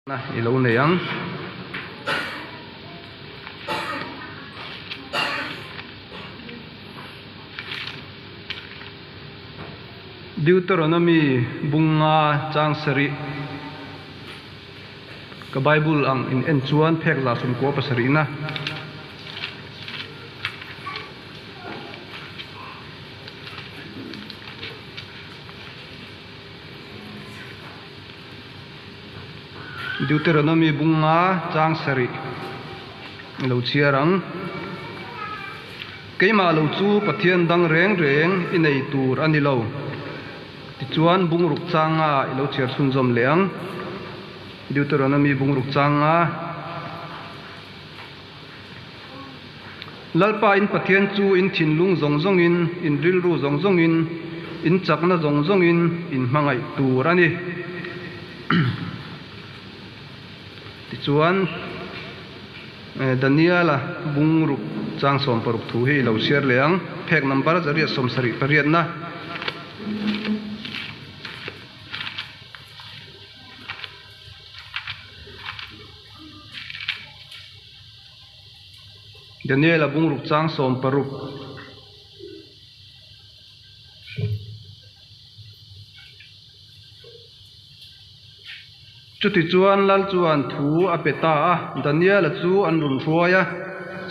na ilo na yang Deuteronomy bunga chang sari ka Bible ang in chuan phek la sun ko pasari na Deuteronomy bunga chang sari lo chiarang keima lo chu pathian dang reng reng inei tur ani lo ti chuan bungruk changa ilo chiar sun zom leang Deuteronomy bungruk changa lalpa in pathian chu in thinlung zong zong in rilru zong zong in chakna zong zong in hmangai tur ani chuan Daniela bungruk chang som paruk thu hi lo share leang phek number zari som sari pariat na Daniela bungruk chang som paruk chuti chuan lal chuan thu apeta a Daniela chu an run hruaya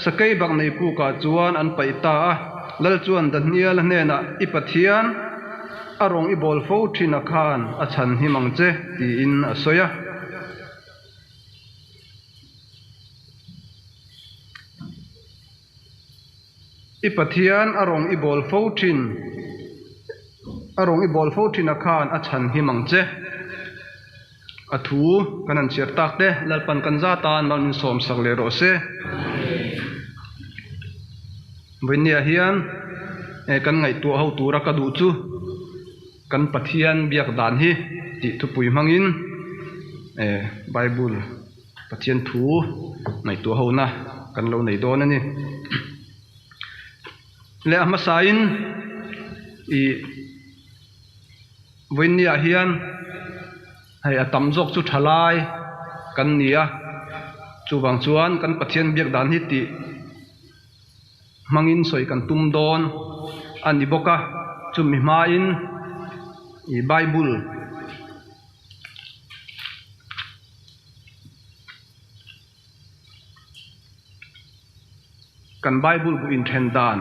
sakai bak nei pu ka chuan an paita a lal chuan Daniela hne na ipathian arong ibol fo thina khan a chan hi mang che ti in asoya ipathian arong ibol fo thina khan a chan hi mang che a thu kanan chiar tak te lalpan kan za tan mal min som sak le ro se vinia hian kan ngai tu ho tu ra ka du chu kan pathian biak dan hi ti thu pui mangin Bible pathian thu ngai tu ho na kan lo nei don ani le ama sain i vinia hian hay atam jok chu thalai kan nia chu bang chuan kan pathian biak dan hi ti mangin soi kan tum don ani boka chu mi ma in i Bible kan Bible bu in then dan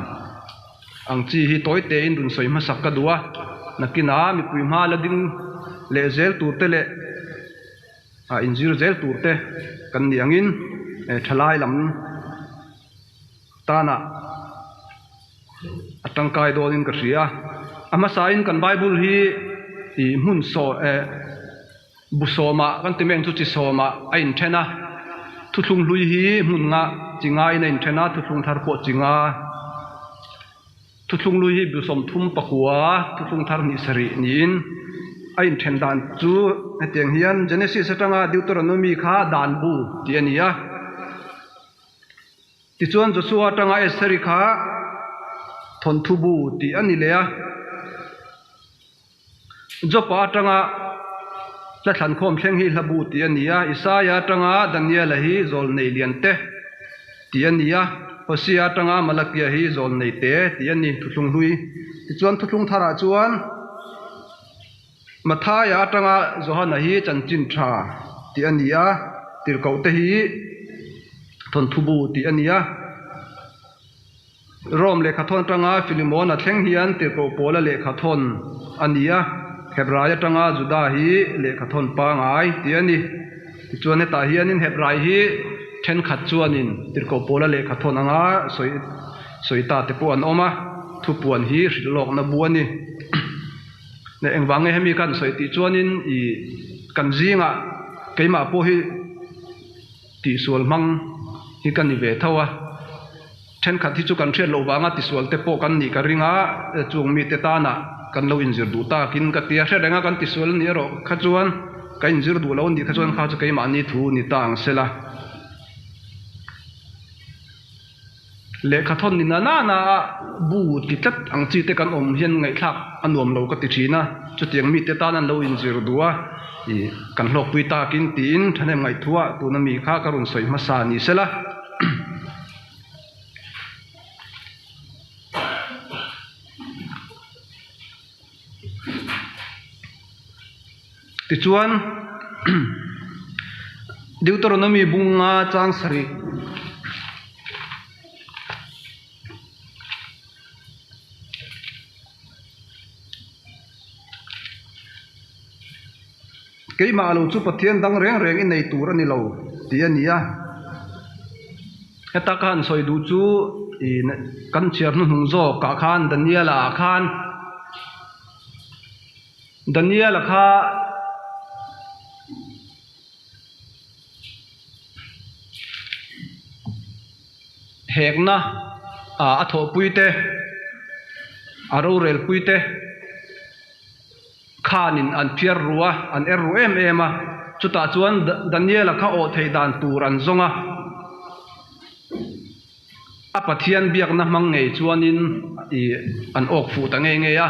ang chi hi toy te in run soi ma sak ka duwa nakina mi pui ma la ding le zel turte le injir zel turte kan niangin thalai lam tana atangkai donin ka ria ama sain kan Bible hi i mun so busoma kan timeng chu chi soma ain thena thuthung lui hi mun nga chinga in ain thena thuthung thar po chinga thuthung lui hi busom thum pakua thuthung thar ni sari niin ain then dan chu hetiang hian Genesis atanga Deuteronomy kha dan bu ti ania ti chuan Joshua atanga Esther kha thon thu bu ti ani le a Jopa atanga la than khom thleng hi hlabu ti ania Isaiah atanga Daniel hi zol nei lian te ti ania Hosea atanga Malakia hi zol nei te ti ani thuthung hlui ti chuan thuthung thara chuan Mathaya atanga Johanna hi chanchin tha ti ania tirkau te hi thon thubu ti ania Rom le khathon tanga Philemon a thleng hian tirkau pola le khathon ania Hebrai atanga Juda hi le khathon pa ngai ti ani ti chuan heta hian in Hebrai hi then khat chuanin tirkau pola le khathon anga soita te po an oma thupuan hi hrilok na buani ne engwange hemi kan soi ti chuanin i kan zinga keima po hi ti sual mang hi kan ni ve thawa then khat hi chu kan thret lo wanga ti sual te po kan ni ka ringa chung mi te ta na kan lo injir du ta kin ka tia hrenga kan ti sual ni ro kha chuan ka injir du lo ni kha chuan kha chu keima ni thu ni tang sela le khathon ni na na bu ti tat ang chi te kan om hian ngai thak anuam lo ka ti thina chu tiang mi te ta nan lo in zir duwa I kan hlok pui ta kin tin thanem ngai thuwa tu na mi kha karun soi ma sa ni sela ti chuan Deuteronomy bunga chang sari cái mà lâu chút Pathian đang rèn rèn in này tu ra ni lâu tiền nia hết ta kan soi du chu in kan chiar nu hung zo ka khan Daniel là kha hek na a tho puite a ro rel puite khanin an phiar ruwa an er ru em ema chuta chuan Daniel kha o thei dan tur an zonga a Pathian biak na mang ngei chuanin I an ok fu ta nge ya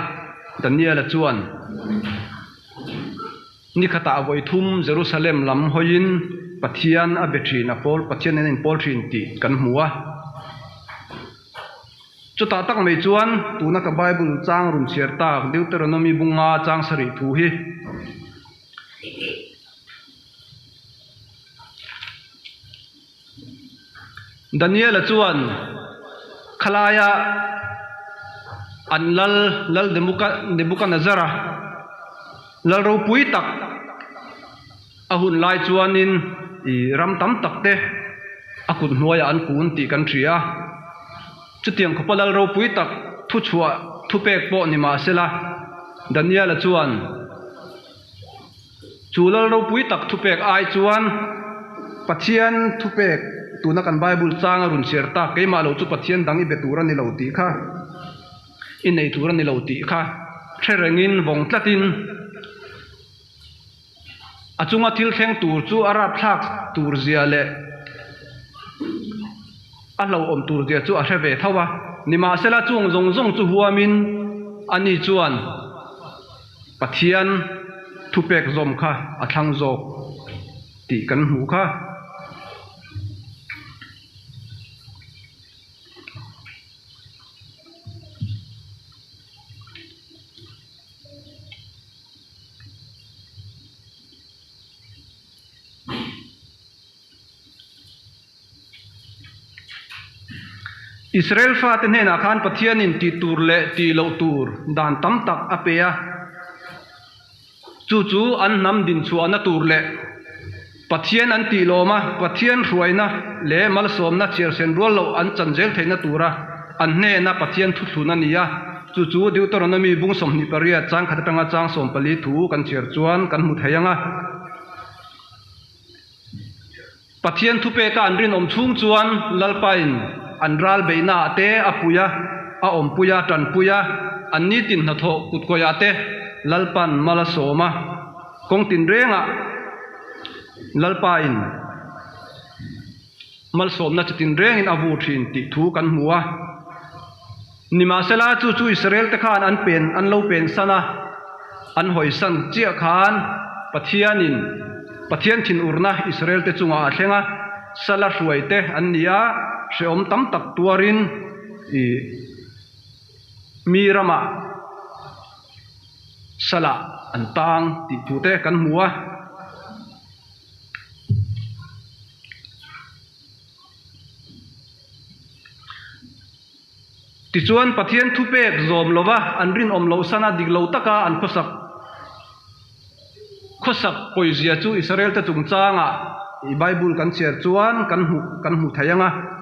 Daniel chuan ni khata voi thum Jerusalem lam hoin Pathian a betrin a pol Pathian in pol thin ti kan hmuwa chuta tak mai chuan tuna ka Bible chang rum chiar tak Deuteronomy bunga chang sari thu hi Daniel chuan khalaya an lal Nebuchadnezzar lal ro pui tak ahun lai chuanin I ram tam takte akut hnuaya an kun ti kan thria chu tiang khopalal ro pui tak thu chua thu pek po ni ma sela Daniel chuan chulal ro pui tak thu pek ai chuan Pathian thu pek tuna kan Bible changa run cher ta keima lo chu Pathian dangi betura ni lo ti kha in nei tura ni lo ti kha therengin vong tlatin achunga thil thleng tur chu ara thlak tur zia le a lo om tur zia chu a hre ve thawa nima sela chung zong chu huamin ani chuan Pathian thu pek zom kha a thlang zok ti kan hmu kha Israel fa te na khan Pathian in ti tur le ti lo tur dan tam tak apea chu an nam din chu ana tur le Pathian an ti loma Pathian ruaina le mal somna chiar sen rol lo an chanjel theina tura an ne na Pathian thu thuna niya chu Deuteronomy bung som ni paria chang khatanga chang som pali thu kan chiar chuan kan mu thayanga Pathian thu pe ka an rin om chung chuan lalpain anral beina te apuya a ompuya tanpuya anni tin na tho kutkoya te lalpan malasoma kong tin renga lalpain malsom na chitin rengin avu thin ti thu kan hmuwa nima sela chu Israel te khan an pen an lo pen sana an hoisan chia khan Pathian thin urna Israel te chunga thlenga sala ruaite an nia se om tam tak tuarin mirama sala antang ti thute kan hmuwa ti chuan Pathian thu pek zom lova an rin om lo sana dik lo taka an khosak poizia chu Israel te chung changa I Bible kan chiar chuan kan hu thayanga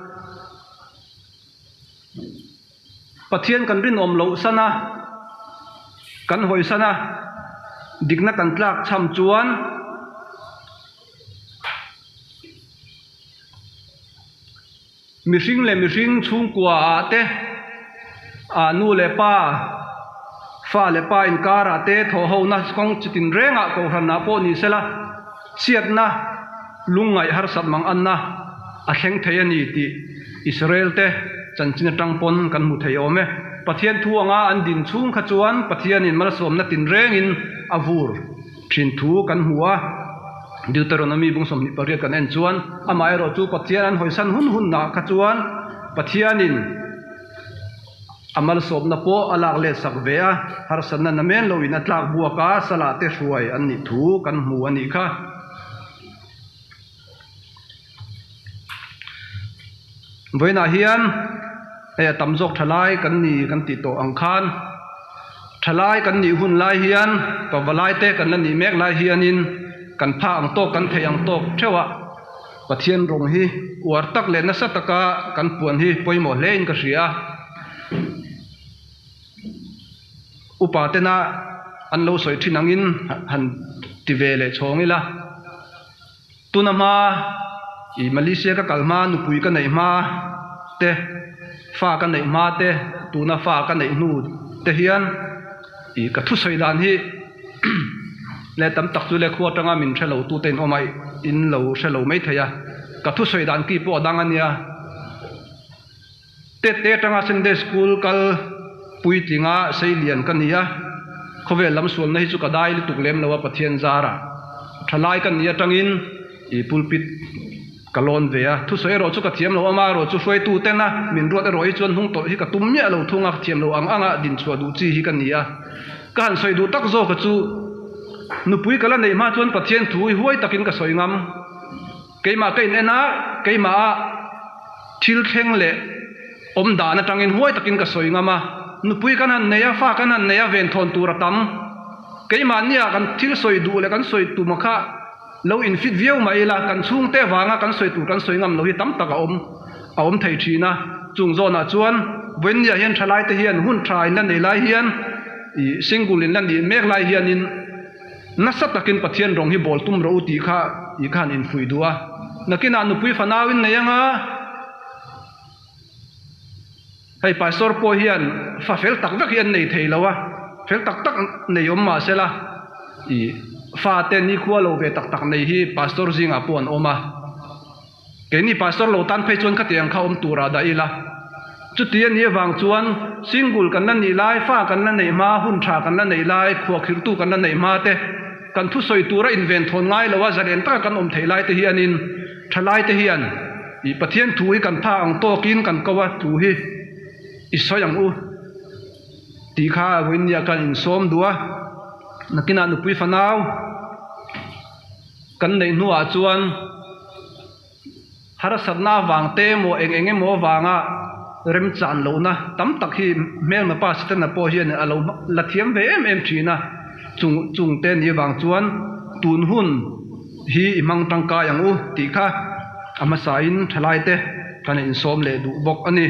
Pathian kan rin om lo sana kan hoi sana dikna kan tlak cham chuan mihring chung kwa te nu le pa fa le pa in kara te tho ho na kong chitin renga ko hranna po ni sela chiat na lungai har sat mang anna a thleng thei ani ti Israel te chan chin tang pon kan mu thei ome pathian thu anga an din chung kha chuan pathian in mal som na tin reng in avur thin thu kan huwa Deuteronomy bung som ni pariat kan en chuan amai ro chu pathian an hoisan hun na kha chuan pathian in amal som na po alak le sakvea har san na men lo in atlak buaka salate hruai an ni thu kan mu ani kha voina hian tamjok thalai kan ni kan ti to ang khan thalai kan ni hun lai hian pawalai te kan ni mek lai hian in kan pha ang to kan thei ang to thewa pathian rong hi war tak le na sataka kan puan hi poimo lein ka ria upatena an lo soi thinangin han tivele chongila tunama i Malaysia ka kalma nupui ka nei ma te fa ka nei ma te tuna fa ka nei nu te hian i ka thu soi dan hi le tam tak chu le khuwa tanga min thelo tu ten omai in lo thelo mai thaya ka thu soi dan ki po dang ania te tanga Sunday school kal pui tinga seilian kania khovel lam sual nei chu ka dai li tuklem lawa pathian zara thalai kan nia tangin i pulpit kalon vea thu soi ro chu ka thiam lo ama ro chu hroi tu te na min ruat ro hi chuan hung to hi ka tum nya lo thunga thiam lo anga din chua du chi hi kan nia kan soi du tak zo ka chu nupui kala nei ma chuan pathian thu huai takin ka soi ngam keima kein ena keima thil thleng le om da na tangin huai takin ka soi ngama nupui kanan neya fa kanan neya ven thon turatam keima nia kan thil soi du le kan soi tu makha lo in fit viau mai la kan chung te wanga kan soi tu kan soi ngam lo hi tam taka om thei thina chung zona chuan wen ya hian thalai te hian hun thai na nei lai hian i single in lan ni mek lai hian in nasa takin pathian rong hi bol tum ro ti kha i khan in fui duwa nakina nupui fanawin neyanga hei pastor po hian fa fel tak vek hian nei thei lawa fel tak nei om ma sela i fa te ni khuwa lo ve tak nei hi pastor zinga pon oma ke ni pastor lo tan phei chon khatiang kha om tura da ila chutian ni wang chuan single kan na ni lai fa kan na nei ma hun tha kan na nei lai khuwa khir tu kan na nei ma te kan thu soi tura invent thon ngai lawa zaren ta kan om thei lai te hian in thalai te hian i pathian thui kan pha ang to kin kan kawa tu hi isoyang u ti kha win ya kan in som duwa nakina nupui fanaw kan nei nuwa chuan har sarna wangte mo enge mo wanga rem chan lo na tam tak hi mel ma pa sitana po hian alo lathiam ve em thina chung te ni wang chuan tun hun hi imang tangka yang u ti kha ama sain thalai te kan in som le du bok ani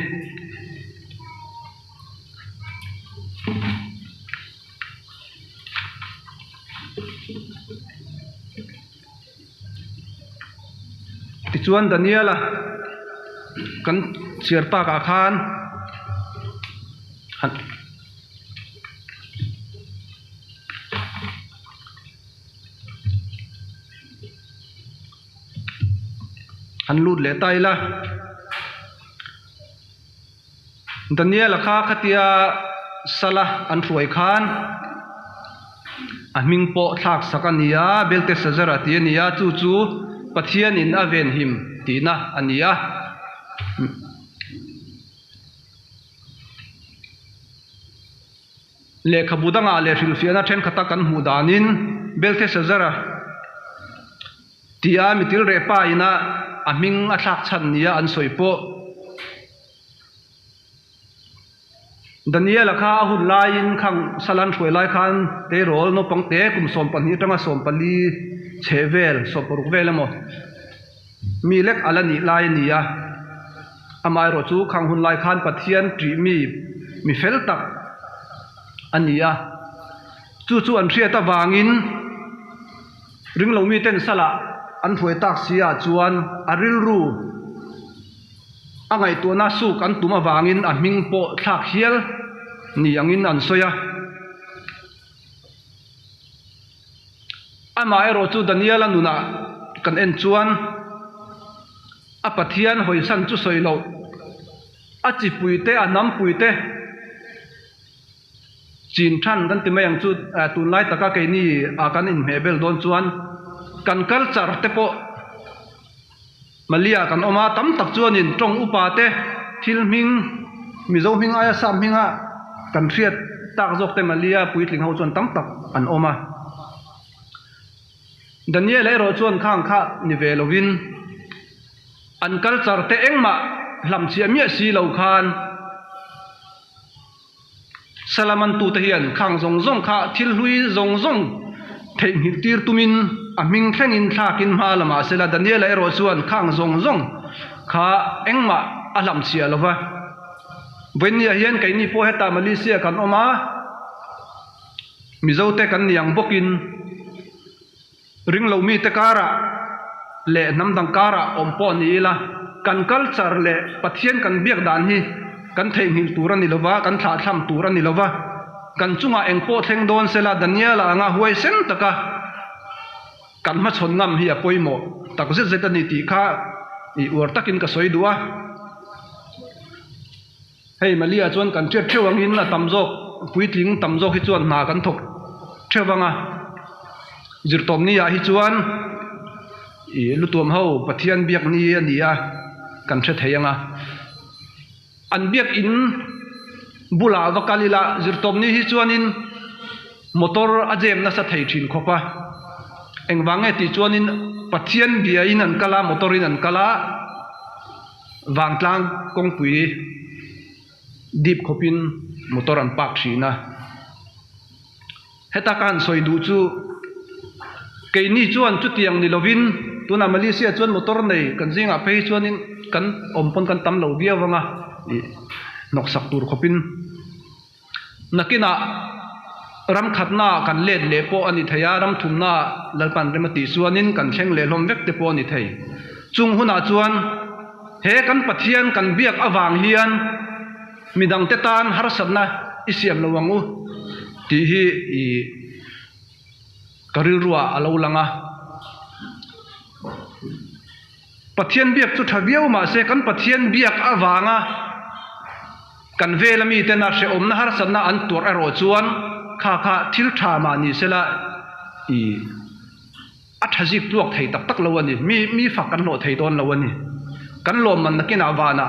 tichuan Daniela kan sirpa ka khan han lut le taila Daniela kha khatia sala an ruai khan aming po thak sakania belte sajara tiania chu pathian in aven him tina ania le khabudanga le rilfiana then khata kan hudanin belte sajara tia mitil repa ina aming athak chan nia an soipo Daniela kha hun lain khang salan thoi lai khan te rol no pangte kum som pan hi tanga som pali chevel so poruk velamo milek alani lai nia amai ro chu khang hun lai khan pathian tri mi fel tak ania chu an thria ta wangin ringlo mi ten sala an thoi tak sia chuan aril ru angai to na su kan tuma wangin a ming po thak hial ni angin an soya ama ero chu Daniela nuna kan en chuan a pathian hoisan chu soilo achi puite anam puite chin than kan ti mayang chu tunlai taka ke ni akan in mebel don chuan kan culture te po malia kan oma tam tak chuan in tong upa te thil ming mizo ming aya sam minga kan riat tak jok te malia puitling ho chuan tam tak an oma Daniel ero chuan khang kha ni velovin an culture te engma lam chiamia si lo khan salaman tu te hian khang zong zong kha thil hlui zong zong thei hil tir tumin a ming thlengin thlakin ma lama sela Daniel ero chuan khang zong zong kha engma a lam chia lova venia hian kai ni po heta Malaysia kan oma mizo te kan niang bokin ring lo mi te kara le namdang kara ompo ni la kan culture le pathian kan biak dan hi kan thei hil turan ni lova kan thla thlam turan ni lova kan chunga engpo thleng don sela Daniela anga huai sen taka kan ma chon ngam hi a poimo takse zeta ni ti kha I ur takin ka soi dua hei malia chuan kan chet thewangin na tamjok puitling tamjok hi chuan na kan thok thewanga zirtom ni ya hi chuan I lutum ho pathian biak ni ania kan the theyanga an biak in bula wakalila zirtom ni hi chuanin motor ajem na sa thei thin khopa engwange ti chuanin pathian bia in an kala motorin an kala wangtlang kongpui dip khopin motor an pak thina heta kan soidu chu keini chuan chu tiang ni lovin tuna Malaysia chuan motor nei kan jinga pe chuanin kan ompon kan tam lo dia wanga noksak tur khopin nakina ram khatna kan let le po ani thaya ram thumna lalpan remati chuanin kan thleng le hlom vek te po ani thei chung huna chuan he kan pathian kan biak awang hian midang te tan har sabna isiam lowangu ti hi I karil ruwa alo langa pathian biak chu thaviau ma se kan pathian biak awanga kan velami te na se omna har sabna an tur ero chuan kha kha thil tha ma ni sela I athajik tuak thei tak tak lawani mi fa kan lo thei don lawani kan lom man nakina wana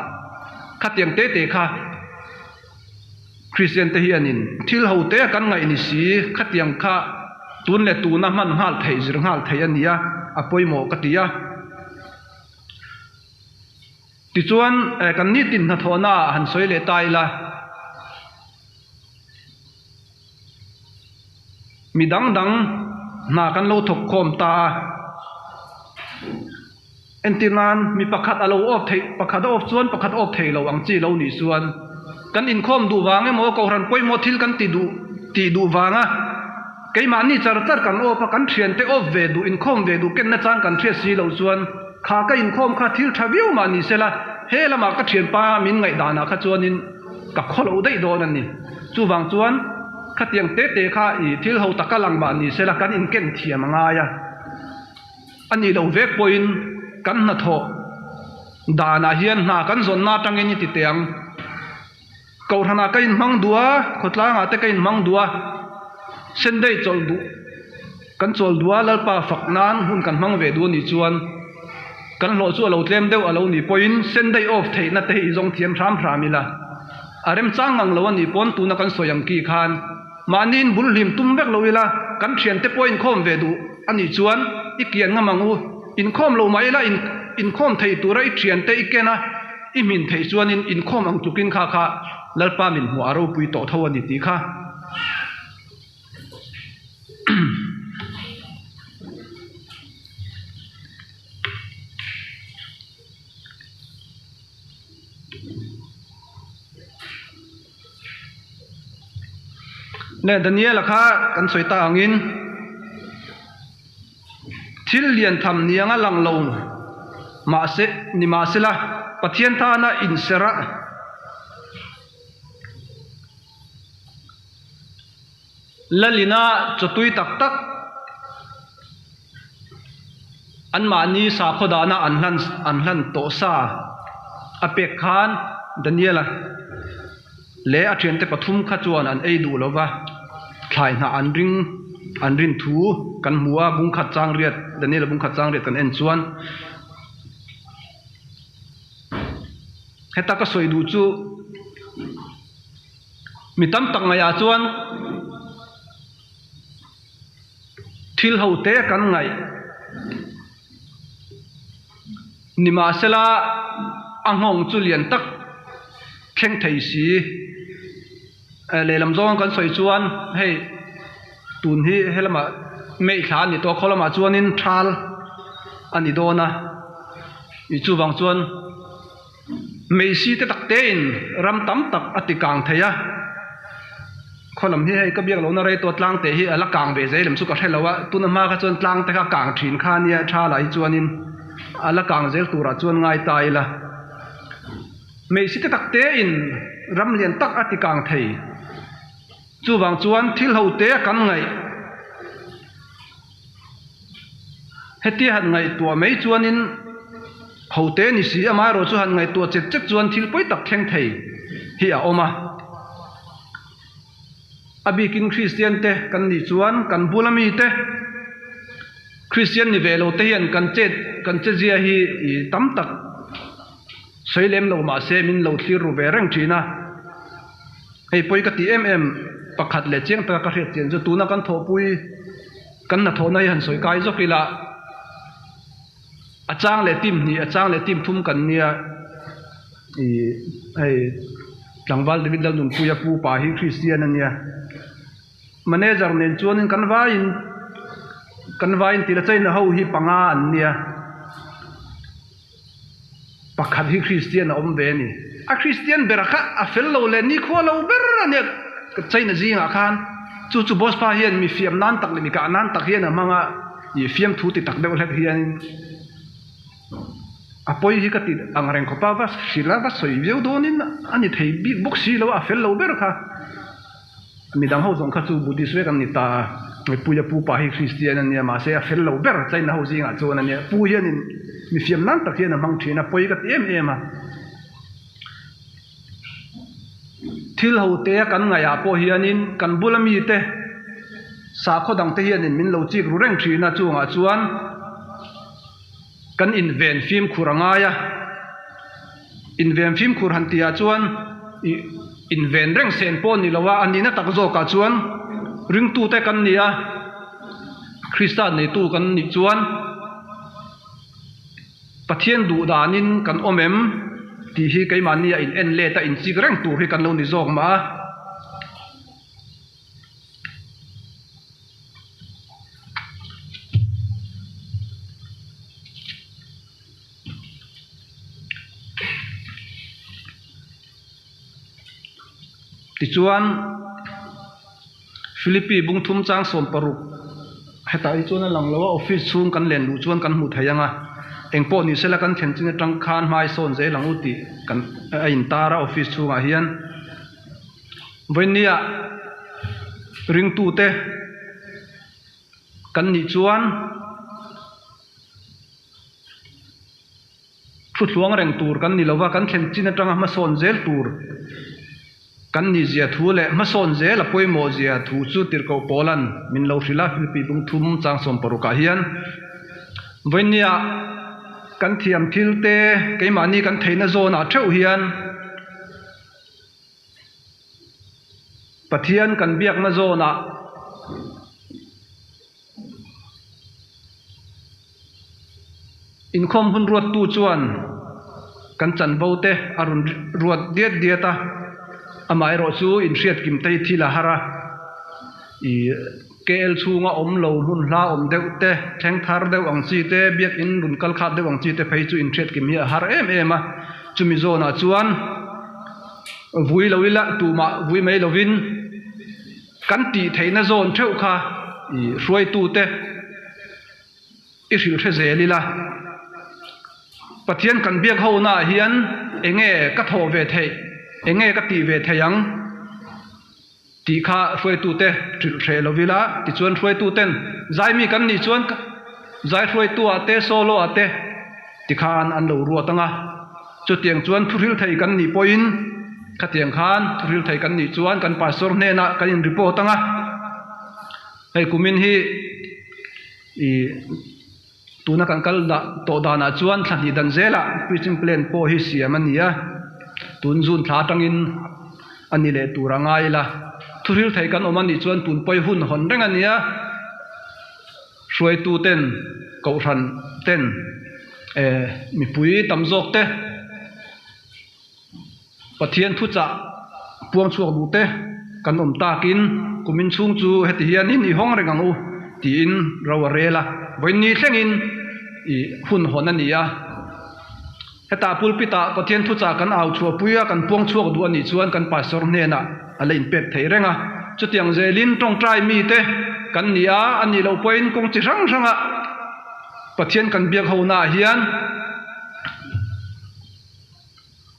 khatiang te te kha Christian te hianin thil ho te kan ngai ni si khatiang kha tun le tu na man hal thei zir hal thei ania apoimo katia ti chuan kan ni tin na thona han soi le taila midang dang na kan lo thok khom ta entinan mi pakhat alo op thei pakhat op chuan pakhat op thei lo ang chi lo ni chuan kan in khom du wange mo ko ran poimo thil kan ti du wanga keimani char kan opa kan thian te op ve du in khom ve du ken na chang kan thia si lo chuan kha ka in khom kha thil thaviu ma ni sela helama ka thian pa min ngai dana kha chuanin ka kholo dei don ani chu wang chuan khatiang te te kha I thil ho takalang ba ni sela kan in ken thiam anga ya ani lo vek point kan na tho dana hian na kan zon na tangin ti teang ko thana ka in mang dua khotla nga te ka in mang dua sendai chol du kan chol dua lalpa faknan hun kan mang ve du ni chuan kan lo chu lo tlem deu alo ni point sendai off thei na te zong thiam thram thramila arem changang lo ani pon tu na kan soyang ki khan manin bulhim tum vek loila kan thian te point khom ve du ani chuan ikian nga mangu in khom lo mai la in khom thei tu rai thian te ikena imin thei chuan in khom ang tukin kha kha lalpa min hu aro pui to thawani ti kha ne Daniel kha kan soita angin thil lian tham nianga lang lo ma se ni ma sela pathian tha na in sera lalina chotui tak tak an mani sa khodana anhlan to sa apek khan Daniel le a thian te pathum kha chuan an ei du lova thlai na an ring thu kan mua bung khat chang riat Daniel bung khat chang riat kan en chuan heta ka soi du chu mi tam tak ngaya chuan thil ho te kan ngai nima sela angong chu lian tak kheng thei si le lam zong kan soi chuan hei tun hi helama mei thla ni to kholama chuan in thal ani dona I chu wang chuan mei si te tak te in ram tam tak ati kang theya kholam hi hei ka biak lo na rei to tlang te hi ala kang ve zai lem chu ka thelawa tuna ma ka chuan tlang te ka kang thin kha nia tha lai chuan in ala kang zel tura chuan ngai tai la mei si te tak te in ram lian tak ati kang thei chu wang chuan thil ho te kan ngai heti han ngai tua mei chuan in ho te ni si ama ro chu han ngai tua chet chet chuan thil poi tak theng thei hi a oma abi king Christian te kan ni chuan kan bulami te Christian ni velo te hian kan che zia hi tam tak soilem lo ma se min lo thlir ru ve reng thina hei poi ka ti pakhat le cheng ta ka hret chen chu tuna kan tho pui kan na tho nai han soi kai zokila achang le tim thum kan nia ai tlangwal David dal nun puya pu pa hi Christian ania manager nen chuan kan vain tila chaina ho hi panga an nia pakhat hi Christian om ve ni a Christian beraka a fello le ni kholo ber ania chaina zinga khan chu boss pa hian mi fiam nan tak le mi ka nan tak hian amanga I fiam thu ti tak deuh hlek hian apoi hi ka ti angreng khopa va sila va soi veu donin ani thei big box si lo a fello ber kha midang ho zong kha chu buddhist we kan ni ta puya pu pa hi Christian ania ma se a fello ber chaina ho zinga chuan ania pu hian in mi fiam nan tak hian amang thina poi ka ti em a thil ho te kan ngaya po hianin kan bulami te sa khodang te hianin min lo chik ru reng thina chuanga chuan kan inven film khurangaya inven film khur hantia chuan inven reng sen pon ni lawa anina tak zo ka chuan ring tu te kan nia Christian ni tu kan ni chuan pathian du danin kan omem ti hi keimania in en le ta in chik reng tur hi kan lo ni zok ma ti chuan Philippi bung thum chang som paruk heta I chuan lang lawa office chung kan len lu chuan kan mu thayanga engpo ni sela kan thlen chinga tang khan mai son ze lang uti kan in tara office chunga hian voinia ring tu te kan ni chuan thu thluang reng tur kan ni lawa kan thlen chinga tang ma son zel tur kan ni zia thu le ma son zel a poimo zia thu chu tirko polan min lo hrila Philippi bung thum chang som paruka hian voinia kan thiam thil te keimani kan theina zona theu hian pathian kan biak na zona in khom hun ruat tu chuan kan chan bote arun ruat dieta amai ro chu in hriat kim tei thila hara I kel chunga om lo hun hla om deuh te theng thar deuh ang chi te biak in run kal khat deuh ang chi te phei chu in hriat kim hi har em a chumi zona chuan vui loila tu ma vui mai lovin kan ti theina zon theu kha I ruai tu te I hril the zelila pathian kan biak ho na hian enge ka tho ve thei enge ka ti ve theyang ti kha ruai tu te thil the lovila ti chuan ruai tu ten zai mi kan ni chuan zai ruai tu ate solo ate ti khan an lo ruatanga chu tiang chuan thuril thei kan ni poin khatiang khan thuril thei kan ni chuan kan pastor ne na kan in report anga hei kumin hi i tuna kan kal da to dana chuan thani dan zela preaching plan po hi siam ania tun zun thla tangin ani le turanga ila thuril thei kan omani chuan tun poi hun hon reng ania suai tu ten ko ran ten mi pui tam jok te pathian thu cha puang chuak du te kan om takin kumin chung chu heti hian in i hong rengang u ti in rawrela voin ni thlengin i hun hon ania heta pulpita pathian thu cha kan au chua puya kan puang chuak du ani chuan kan pastor ne na ala in pek thei renga chutiang zelin tong trai mi te kan nia ani lo point kong chi rang ranga pathian kan biak ho na hian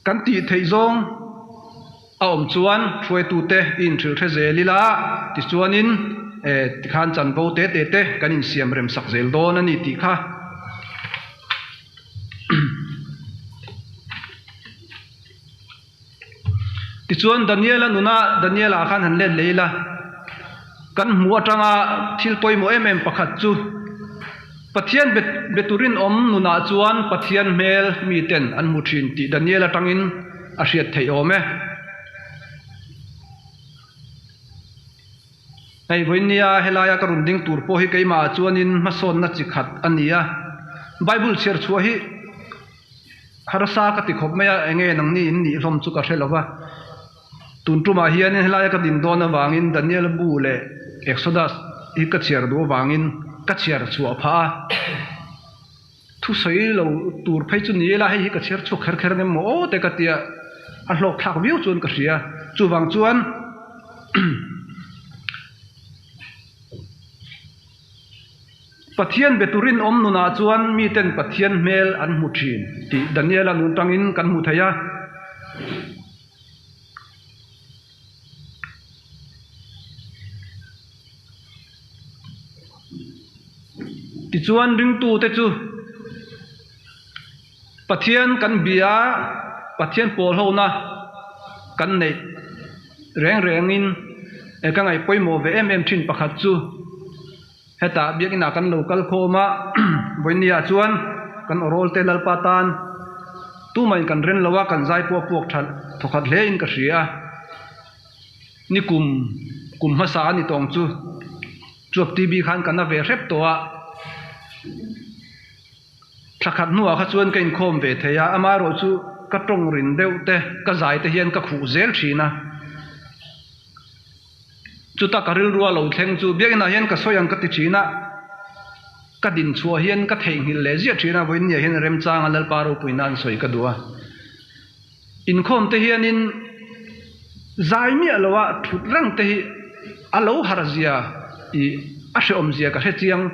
kan ti thei zong a om chuan thuai tu te in thil the zelila ti chuanin ti khan chan bo te te kan in siam rem sak zel don ani ti kha ti chuan Daniela nuna Daniela khan han le leila kan mu atanga thil poimo em pakhat chu pathian beturin om nuna chuan pathian mel mi ten an mu thin ti Daniela tangin a hriat thei ome ei voinia helaya karun ding tur po hi keima chuanin mason na chikhat ania bible share chu hi harsa ka ti khop maya enge nang ni in ni hlom chu ka hrelowa tuntuma hian helaya ka din dona wangin Daniel bu le Exodus hi ka chiar do wangin ka chiar chu apha thu sei lo tur phei chu ni la hi ka chiar chu kher kher ne mo te ka tia a hlok thak viu chun ka ria chu wang chuan pathian beturin om nuna chuan mi ten pathian mel an mu thin ti Daniel an tangin kan mu thaya ti chuan ring tu te chu pathian kan bia pathian pol ho na kan nei reng in ka ngai poimo ve em thin pakhat chu heta biakina kan local khoma boinia chuan kan orol te lalpatan tu mai kan ren lawa kan zai po pok than thokhat hle in ka ria ni kum ma sa ni tong chu chuap tv khan kan na ve rep towa thakhat nuwa kha chuan kain khom ve theya ama ro chu ka tong rin deuh te ka zai te hian ka khu zel thina chuta karil ruwa lo thleng chu biakina hian ka soyang ka ti thina ka din chua hian ka thei ngil le zia thina voin nia hian rem chang alal paro puinan soi ka duwa in khom te hian in zai mi alowa thut rang te hi alo harzia i a she om zia ka he chiang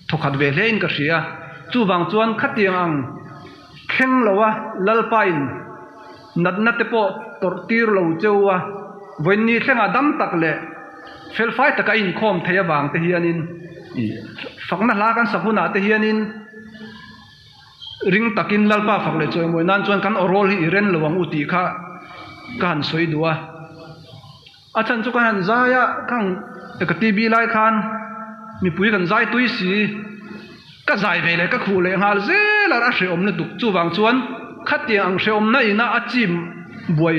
thokhat ve hlein ka ria chu wang chuan khatiang ang thleng lowa lalpain natna te po tortir lo chewa voin ni thlenga dam tak le felfai taka in khom theya wang te hianin fakna hla kan sakhuna te hianin ring takin lalpa fakle choi moi nan chuan kan orol hi ren lowang uti kha kan soi duwa achan chu kan zaya kan ka tv lai khan mi pui kan zai tui si ka zai vele ka khu le ngal zela ra hre om na duk chu wang chuan khatiang ang hre om na ina achim buai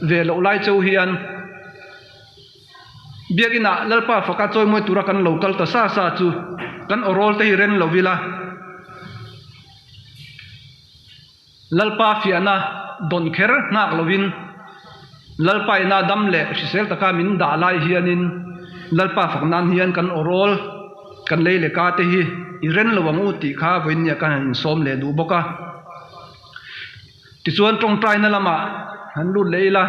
ve lo lai chau hian biakina lalpa faka choi moi tura kan local ta sa chu kan orol te hi ren lovila lalpa fiana don kher ngak lovin lalpa ina damle sisel taka min da lai hianin lalpa faknan hian kan orol kan leile ka te hi iren lowang uti kha voinia kan in som le du boka ti chuan tong trai na lama han lu leila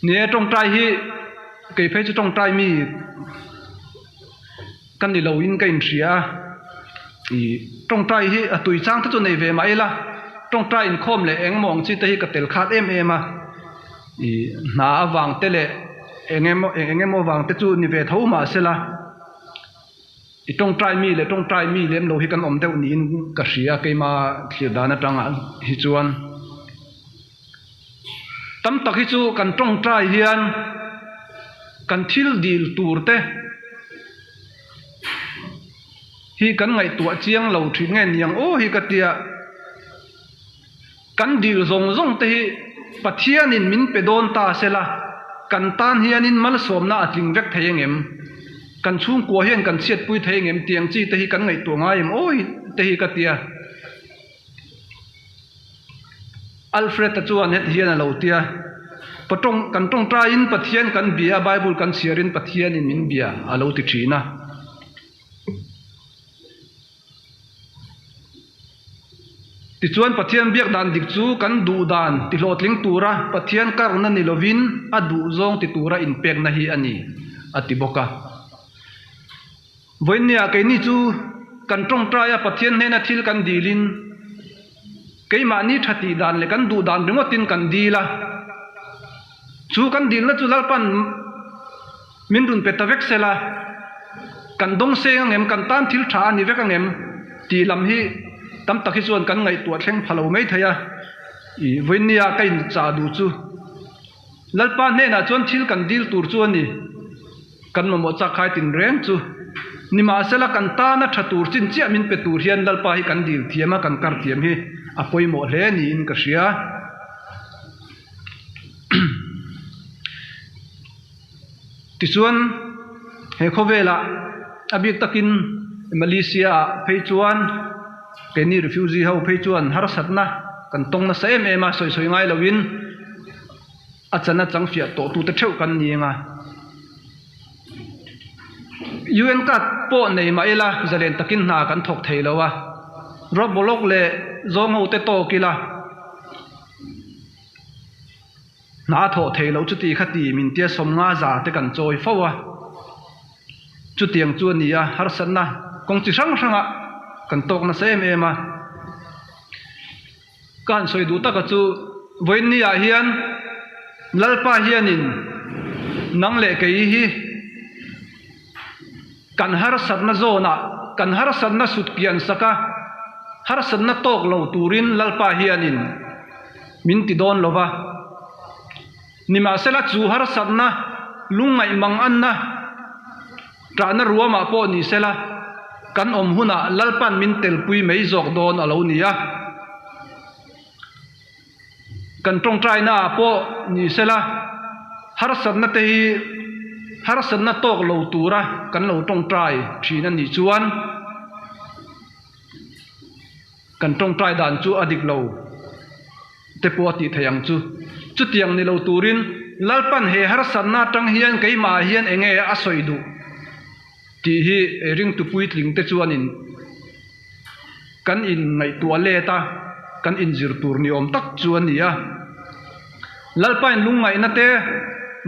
ne tong trai hi kei phei chu tong trai mi kan ni lo in kain ria i tong trai hi atui chang ta chu nei ve mai la tong trai in khom le eng mong chi te hi ka tel khat em a i na awang te le engemo wang te chu ni ve thau ma sela itong trai mi lem lo hi kan om deuh niin ka hria keima thlir dana tanga hi chuan tam tak hi chu kan tong trai hian kan thil dil turte hi kan ngai tua chiang lo thri nge niang o hi katia kan dil zong te hi pathianin min pedon ta sela kan tan hianin mal somna atling vek theyengem kan chung ko hian kan chiat pui theyengem tiang chi te hi kan ngai tu ngaim oi te hi katia Alfred ta chuan het hian a lo tia patong kan tong tra in pathian kan bia Bible kan siarin pathianin min bia a lo ti thina ti chuan pathian biak dan dik chu kan du dan ti hlotling tura pathian karna ni lovin adu zong ti tura in pek na hi ani ati boka voinia ke ni chu kan tong traya pathian nena thil kan dilin keima ni thati dan le kan du dan ringotin kan dila chu kan dil na chu lalpan min run petavek sela kan dong seng ngem kan tan thil tha ni vek ngem ti lam hi tam takhi chuan kan ngai tua thleng phalo mai thaya I voinia kain cha du chu lalpa ne na chuan thil kan dil tur chu ani kan mo cha khai tin reng chu nima sela kan ta na thatur chin chia min pe tur hian lalpa hi kan dil thiama kan kar thiam hi apoi mo hle ni in ka hria ti chuan he khovela abik takin Malaysia phei chuan keni refugee ho phei chuan har satna kan tong na sa em ema soi soi ngai lovin achana changfia to tu te theu kan ninga UN kat po nei ma ila zalen takin na kan thok theilowa robolok le zong ho te to kila na tho theilo chuti khati min tia somnga za te kan choi fowa chutiang chu ania har sanna kong chi sang sanga kan tok na sem ema kan soi du ta ka chu voinia hian lalpa hianin nang le ke hi kan har satna zona kan har satna sut pian saka har satna tok lo turin lalpa hianin min ti don lova nima sela chu har satna lungai mang anna trana ruama po ni sela kan om huna lalpan min telpui mei jok don alo nia kan tong trai na po ni sela har satna te hi har satna tok lo tura kan lo tong trai thina ni chuan kan tong trai dan chu adik lo te po ti thayang chu tiang ni lo turin lalpan he har satna tang hian keima hian enge a soidu ti hi ring tu pui tling te chuanin kan in ngai tua le ta kan in zir tur ni om tak chuan nia lalpain lungai na te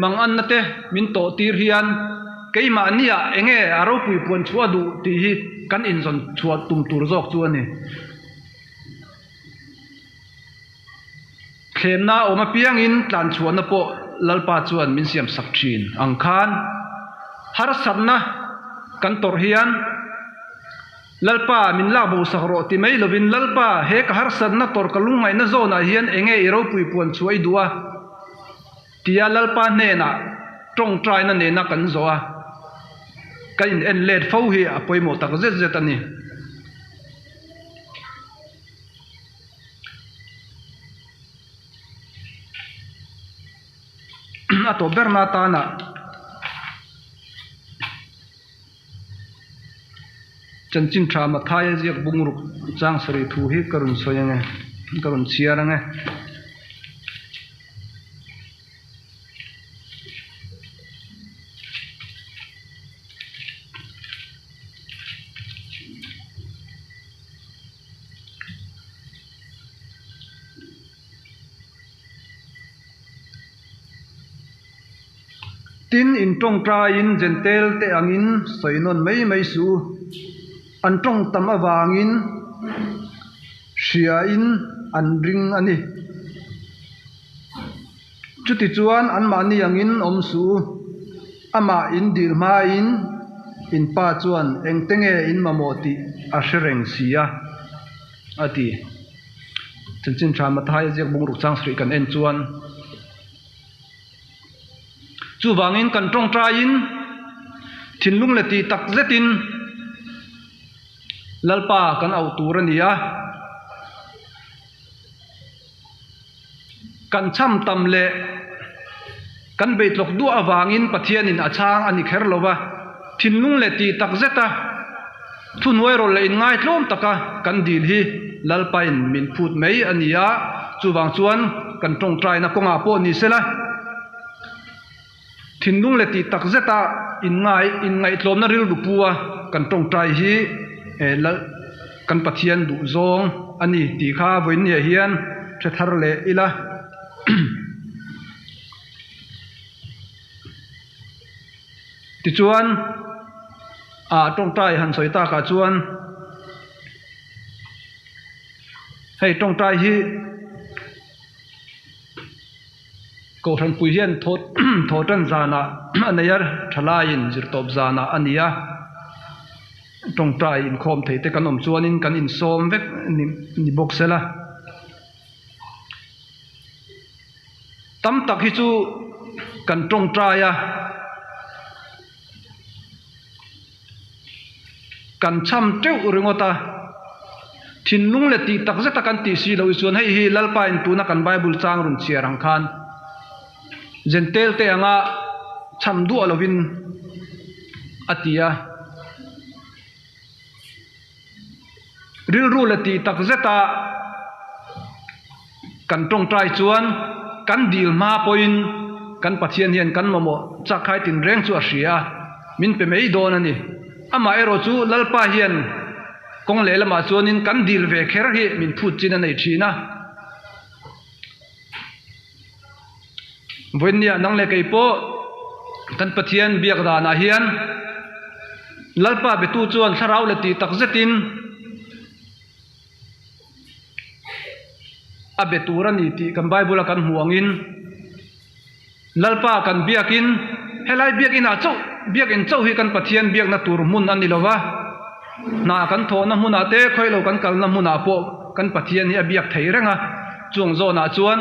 mang an na te min to tir hian keima nia enge aro pui pon chua du ti hi kan in zon chua tum tur jok chuani khemna oma piang in tlan chuan po lalpa chuan min siam sak thin ang khan har satna kan tor hian lalpa min la bo sakro ti mai lovin lalpa he ka har satna tor kalungai na zona hian enge iro pui pon chuai duwa tia lalpa ne na tong trai na ne na kan zoa kan en let fo hi apoi mo tak zet zet ani ato berna ta na chanchin tha ma thai jiak bungruk chang sari thu hi karun soyange karun chiarange tin in tong tra in gentel te angin soinon mai su an tong tam awangin hria in an ring ani chuti chuan an mani angin om su ama in dil ma in in pa chuan eng tenge in mamoti a shereng sia ati chin tha ma thai jek bung ruk chang sri kan en chuan chu wangin kan tong tra in thinlung le ti tak zetin lalpa kan au tur ania kan cham tam le kan beitlok du awangin pathian in achang ani kher lova thinlung le ti tak zeta thunwai rol le in ngai tlom taka kan dil hi lalpa in min phut mei ania chuwang chuan kan tong trai na konga po ni sela thinlung le ti tak zeta in ngai tlom na ril rupua kan tong trai hi kan pathian du zong ani ti kha voin ne hian thethar le ila ti chuan tong trai han soi ta ka chuan hei tong trai hi ko than pui hian thotan zana anayar thalain zirtop zana ania tong trai in khom thei te kanom chuanin kan in som vek ni boxela tam tak hi chu kan tong traya kan cham teu ringota thinlung le ti tak zeta kan ti si lo chuan hei hi lalpa in tuna kan bible chang run chiarang khan gentel te anga cham du alovin atia ril ru le ti tak zeta kan tong trai chuan kan dil ma poin kan pathian hian kan momo chakhai tin reng chu a hria min pe mei don ani ama ero chu lalpa hian kong le lama chuanin kan dil ve kher hi min phut chin anei thina voinia nang le kei po kan pathian biak dana hian lalpa betu chuan tharau le ti tak zetin a beturani ti kan bible kan huangin lalpa kan biakin helai biakin a chau biakin chau hi kan pathian biak na tur mun ani lova na kan thona huna te khoilo kan kalna huna po kan pathian hi a biak thei renga chung zo na chuan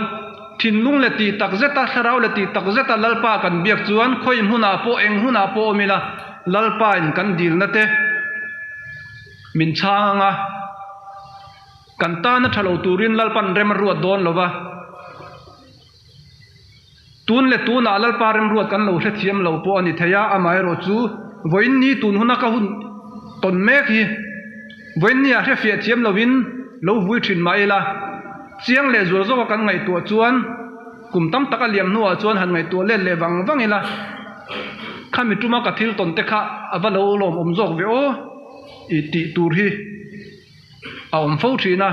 thinlung le ti tak zeta tharau le ti tak zeta lalpa kan biak chuan khoi huna po eng huna po mila lalpa in kan dil na te min changa kan ta na thalo turin lalpan rem ruat don lova tun le tuna lalpa rem ruat kan lo hre thiam lo po ani theya amai ro chu voin ni tun huna ka hun ton mek hi voin ni a hre fia thiam lovin lo vui thin mai la chiang le zur zo kan ngai tu chuan kum tam taka liam nuwa chuan han ngai tu le wang ila khami tuma ka thil ton te kha avalo lom om jok ve o i ti tur hi a om fo thina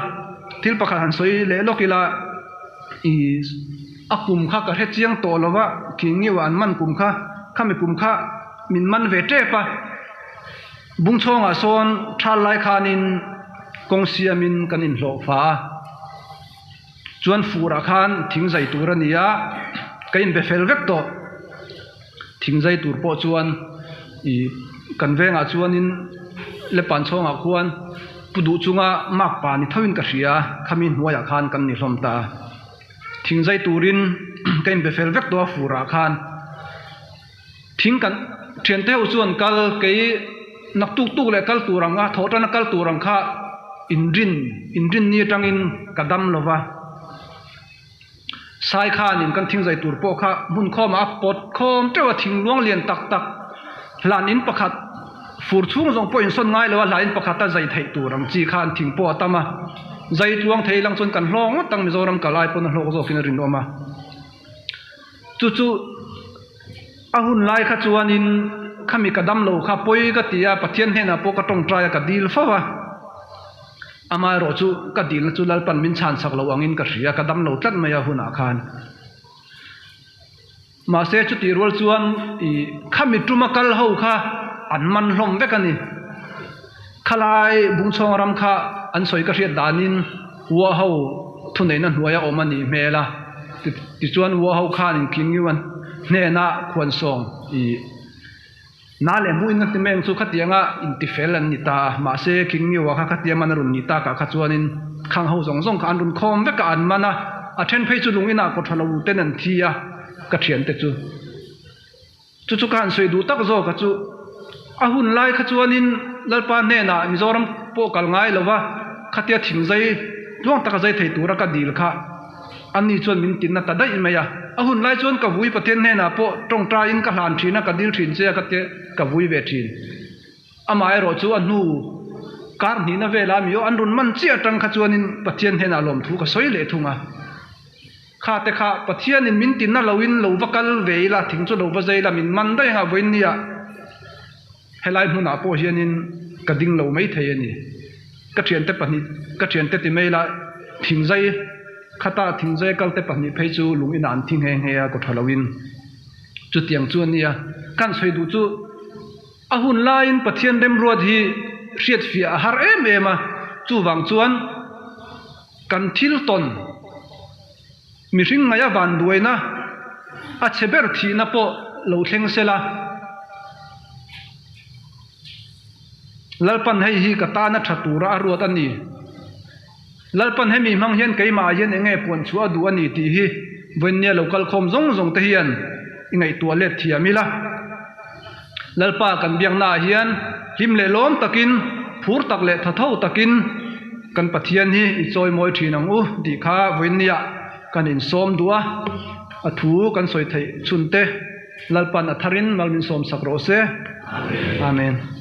thil pakhat han soi le lokila i akum kha ka he chiang to lova kingi wan man kum kha khami kum kha min man ve te pa bung chonga son thal lai khanin kong siamin kanin hlo fa chuan fura khan thing zai tur ania kain be fel vek to thing zai tur po chuan i kan venga chuanin le pan chonga khuan pudu chunga mak pa ni thawin ka hria khamin huaya khan kan ni hlom ta thing zai turin kain be fel vek to fura khan thing kan thian te u chuan kal kei nak tuk tuk le kal turanga thotana kal turang kha inrin ni tangin kadam lova sai khan in kan thing zai tur po kha mun khom a pot khom tewa thing luang lian tak tak lan in pakhat fur chung jong po in son ngai lewa lain pakhat ta zai thei turam chi khan thing po atama zai luang thei lang chon kan hlong tang mizoram kalai pon hlok zo kin rin oma chu ahun lai kha chuanin khami kadam lo kha poi ka tia pathian hena po ka tong trai ka dil fawa amai ro chu ka dil chu lalpan min chan sak lo angin ka hria ka dam lo tlat maya huna khan ma se chu ti rol chuan i khami tuma kal ho kha an man hlom vekani khalai bung chong ram kha an soi ka hriat danin wa ho thunei na hnuaya omani mela ti chuan wa ho khan in kingiwan hne na khwan song i na le mu in ti meng chu khatianga intifel an nita ma se king ni wa khatia man run nita ka khachuanin khang ho zong zong ka an run khom ve ka an mana a then phei chu lungina ko thalo ten an thia ka thian te chu kan soi du tak zo ka chu a hun lai khachuanin lalpa ne na mizoram po kal ngai lova khatia thingzai luang taka zai thei tura ka dil kha ani chuan min tin na ta dai maya a hun lai chuan ka vui pathian ne na po tong tra in ka hlan thina ka dil thin che ka te ka vui ve thin amai ro chu anu kar ni na vela mi yo an run man chi atang kha chuan in pathian he na lom thu ka soi le thunga kha te kha pathian in min tin na loin lo vakal veila thing chu lo va zai la min man dai nga voin nia helai huna po hianin ka ding lo mai thei ani ka thian te pani ka thian te ti mela thingzai khata thingzai kal te pani phei chu lungin an thing heng heya ko thalawin chu tiang chu ania kan soi du chu a hun lain pathian rem ruat hi riat fia har em ema chu wang chuan kan thil ton mi ring ngaya van duaina a cheber thi na po lo thleng sela lalpan hei hi ka ta na thatura a ruat ani lalpan hemi mang hian keima hian enge pon chu adu ani ti hi voinia local khom zong zong te hian ingai toilet thiamila lalpa kan biang na hian him le lom takin phur tak le thatho takin kan pathian hi i choi moi thinang u di kha voinia kan in som dua a thu kan soi thei chunte lalpan atharin malmin som sakro se amen